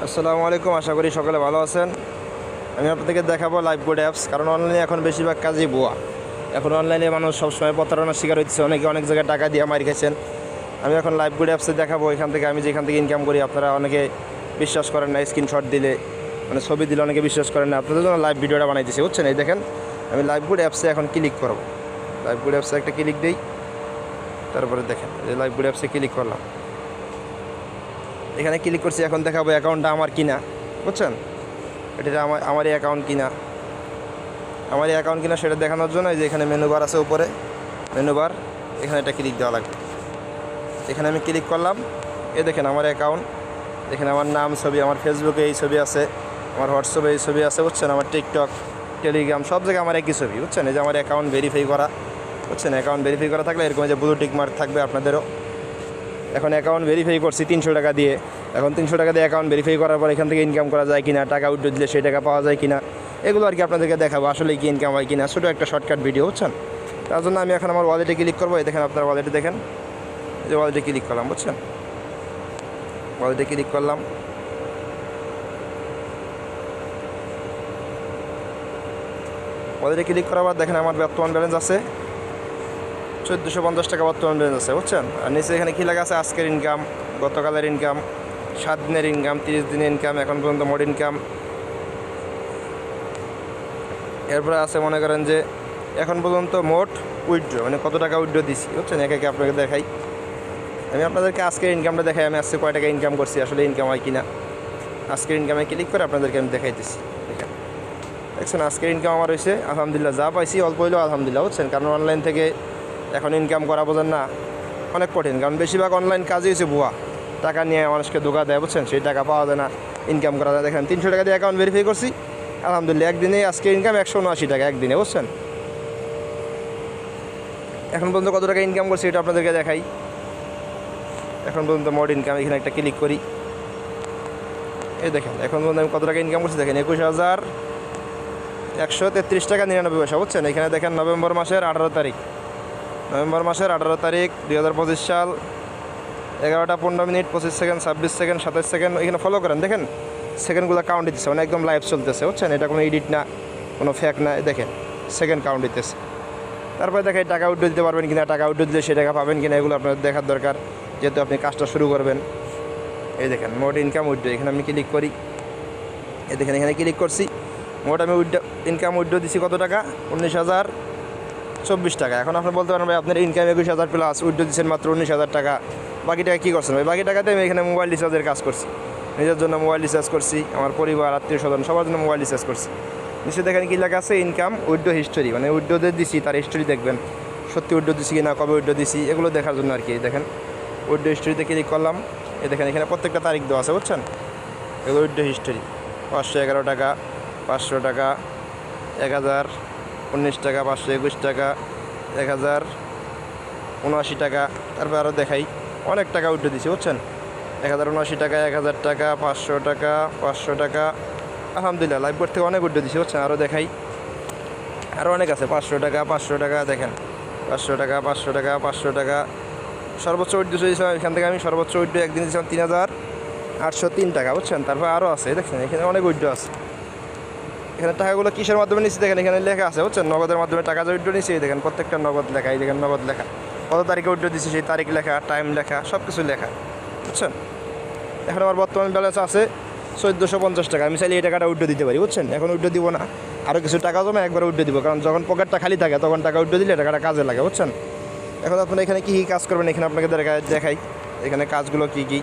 আসসালামু আলাইকুম, আশা করি সকলে ভালো আছেন। আমি আপনাদেরকে দেখাবো লাইভবোর্ড অ্যাপস, কারণ অনলাইনে এখন বেশিরভাগ কাজই ভুয়া। এখন অনলাইনে মানুষ সবসময় প্রতারণার শিকার হচ্ছে, অনেকে অনেক জায়গায় টাকা দিয়ে মারি খাইছেন। আমি এখন লাইভবোর্ড অ্যাপসে দেখাবো, এখান থেকে আমি যেখান থেকে ইনকাম করি। আপনারা অনেকে বিশ্বাস করেন না, স্ক্রিনশট দিলে মানে ছবি দিলে অনেকে বিশ্বাস করেন না। আপনাদের জন্য লাইভ ভিডিওটা বানাইতেছি, বুঝছেন? এই দেখেন, আমি লাইভবোর্ড অ্যাপসে এখন ক্লিক করবো। লাইভবোর্ড অ্যাপসে একটা ক্লিক দিই, তারপরে দেখেন এই লাইভবোর্ড অ্যাপসে ক্লিক করলাম। এখানে ক্লিক করছি, এখন দেখাবো অ্যাকাউন্টটা আমার কিনা, বুঝছেন? এটা আমারই অ্যাকাউন্ট কিনা, আমারই অ্যাকাউন্ট কিনা সেটা দেখানোর জন্য এই যে এখানে মেনু বার আছে উপরে, মেনু বার, এখানে একটা ক্লিক দেওয়া লাগবে। এখানে আমি ক্লিক করলাম, এই দেখেন আমার অ্যাকাউন্ট। এখানে আমার নাম, ছবি, আমার ফেসবুকে এই ছবি আছে, আমার হোয়াটসঅ্যাপে এই ছবি আছে, বুঝছেন? আমার টিকটক, টেলিগ্রাম, সব জায়গায় আমার একই ছবি, বুঝছেন? এই যে আমার অ্যাকাউন্ট ভেরিফাই করা, বুঝছেন? অ্যাকাউন্ট ভেরিফাই করা থাকলে এরকম যে ব্লু টিক মার্ক থাকবে আপনাদেরও। এখন অ্যাকাউন্ট ভেরিফাই করছি 300 টাকা দিয়ে। এখন 300 টাকা দিয়ে অ্যাকাউন্ট ভেরিফাই করার পর এখান থেকে ইনকাম করা যায় কিনা, টাকা উইথড্র দিলে সেই টাকা পাওয়া যায় কিনা, এগুলো আর কি আপনাদেরকে দেখাবো, আসলে কি ইনকাম হয় কিনা। ছোটো একটা শর্টকাট ভিডিও, বুঝছেন? তার জন্য আমি এখন আমার ওয়ালেটে ক্লিক করবো। এই দেখেন, আপনার ওয়ালেটে দেখেন, এই যে ওয়ালেটে ক্লিক করলাম, বুঝছেন? ওয়ালেটে ক্লিক করলাম। ওয়ালেটে ক্লিক করার পর দেখেন আমার বর্তমান ব্যালেন্স আছে 1450 টাকা বর্তমান ব্যালেন্স আছে, বুঝছেন? আর নিচে এখানে কী লেখা আছে, আজকের ইনকাম, গতকালের ইনকাম, 7 দিনের ইনকাম, 30 দিনের ইনকাম, এখন পর্যন্ত মোট ইনকাম। এরপরে আছে মনে করেন যে এখন পর্যন্ত মোট উইথড্র, মানে কত টাকা উইথড্র দিচ্ছি, বুঝছেন? একে একে আপনাকে দেখাই। আমি আপনাদেরকে আজকের ইনকামটা দেখাই, আমি আজকে কয় টাকা ইনকাম করছি, আসলে ইনকাম হয় কিনা। আজকের ইনকামে ক্লিক করে আপনাদেরকে আমি দেখাইতেছি। দেখেন, দেখছেন আজকের ইনকাম আমার হয়েছে আলহামদুলিল্লাহ, যা পাইছি অল্প হইলেও আলহামদুলিল্লাহ, বুঝছেন? কারণ অনলাইন থেকে এখন ইনকাম করা বোঝেন না, অনেক কঠিন। কারণ বেশিরভাগ অনলাইন কাজই হয়েছে ভুয়া, টাকা নিয়ে মানুষকে ধোকা দেয়, বুঝছেন? সেই টাকা পাওয়া যায় না, ইনকাম করা যায়। দেখেন 300 টাকা দিয়ে অ্যাকাউন্ট ভেরিফাই করছি, আলহামদুলিল্লাহ একদিনে আজকে ইনকাম 179 টাকা একদিনে, বুঝছেন? এখন পর্যন্ত কত টাকা ইনকাম করছি এটা আপনাদেরকে দেখাই। এখন পর্যন্ত মোট ইনকাম, এখানে একটা ক্লিক করি। এই দেখেন এখন পর্যন্ত আমি কত টাকা ইনকাম করছি, দেখেন 21,133 টাকা 99 পয়সা, বুঝছেন? এখানে দেখেন নভেম্বর মাসের 18 তারিখ, নভেম্বর মাসের 18 তারিখ 2025 সাল, 11টা 15 মিনিট 25 সেকেন্ড 26 সেকেন্ড 27 সেকেন্ড। এখানে ফলো করেন, দেখেন সেকেন্ডগুলো কাউন্ট দিতেছে, মানে একদম লাইভ চলতেছে, বুঝছেন? এটা কোনো এডিট না, কোনো ফেক না। দেখেন সেকেন্ড কাউন্ট দিতেছে। তারপরে দেখেন টাকা উইথড্র দিতে পারবেন কিনা, টাকা উইথড্র দিলে সে টাকা পাবেন কিনা, এগুলো আপনাদের দেখার দরকার, যেহেতু আপনি কাজটা শুরু করবেন। এই দেখেন মোট ইনকাম উইথড্র, এখানে আমি ক্লিক করি। এই দেখেন এখানে ক্লিক করছি, মোট আমি ইনকাম উইথড্র দিচ্ছি কত টাকা, 19,024 টাকা। এখন আপনি বলতে পারেন ভাই আপনার ইনকাম 21,000 প্লাস, উইথড্র দিচ্ছেন মাত্র 19,000 টাকা, বাকি টাকা কী করছেন ভাই? বাকি টাকাতে আমি এখানে মোবাইল রিচার্জের কাজ করছি, নিজের জন্য মোবাইল রিচার্জ করছি, আমার পরিবার, আত্মীয় স্বজন সবার জন্য মোবাইল রিচার্জ করছি। নিশ্চয়ই দেখেন কী লেখা আছে, ইনকাম উইথড্র হিস্টোরি, মানে উইথড্রদের দিছি তার হিস্টোরি দেখবেন, সত্যি উইথড্র দিছি কি না, কবে উইথড্র দিছি, এগুলো দেখার জন্য আর কি। দেখেন উইথড্র হিস্টোরিতে ক্লিক করলাম। এই দেখেন এখানে প্রত্যেকটা তারিখ দেওয়া আছে, বুঝছেন? এগুলো উইথড্র হিস্টোরি, 511 টাকা, 500 টাকা, 1019 টাকা, 521 টাকা, 1079 টাকা। তারপর আরও দেখাই, অনেক টাকা উইথড্র দিছি, বুঝছেন? 1079 টাকা, 1000 টাকা, 500 টাকা, 500 টাকা, আলহামদুলিল্লাহ লাইভবোর্ড থেকে অনেক উইথড্র দিছি, বুঝছেন? আরও দেখাই, আরও অনেক আছে, 500 টাকা, 500 টাকা, দেখেন 500 টাকা, 500 টাকা, 500 টাকা। সর্বোচ্চ উইথড্র দিয়েছিলাম এখান থেকে, আমি সর্বোচ্চ উইথড্র একদিন দিয়েছিলাম 3,803 টাকা, বুঝছেন? তারপর আরও আছে, দেখছেন এখানে অনেক উইথড্র আছে। এখানে টাকাগুলো কিসের মাধ্যমে নিচ্ছি দেখেন, এখানে লেখা আছে, বুঝছেন? নগদের মাধ্যমে টাকা যে উইথড্র নিচ্ছি, দেখেন প্রত্যেকটা নগদ লেখা, এই দেখেন নগদ লেখা, কত তারিখে উইথড্র দিচ্ছি সেই তারিখ লেখা, টাইম লেখা, সব কিছু লেখা, বুঝছেন? এখন আমার বর্তমান ব্যালেন্স আছে 1450 টাকা। আমি চাইলে এই টাকাটা উইথড্র দিতে পারি, বুঝছেন? এখন উইথড্র দিব না, আরও কিছু টাকা জমা একবার উইথড্র দিব, কারণ যখন পকেটটা খালি থাকে তখন টাকা উইথড্র দিলে টাকাটা কাজে লাগে, বুঝছেন? এখন আপনারা এখানে কী কী কাজ করবেন এখানে আপনাকে দেখাই, এখানে কাজগুলো কী কী।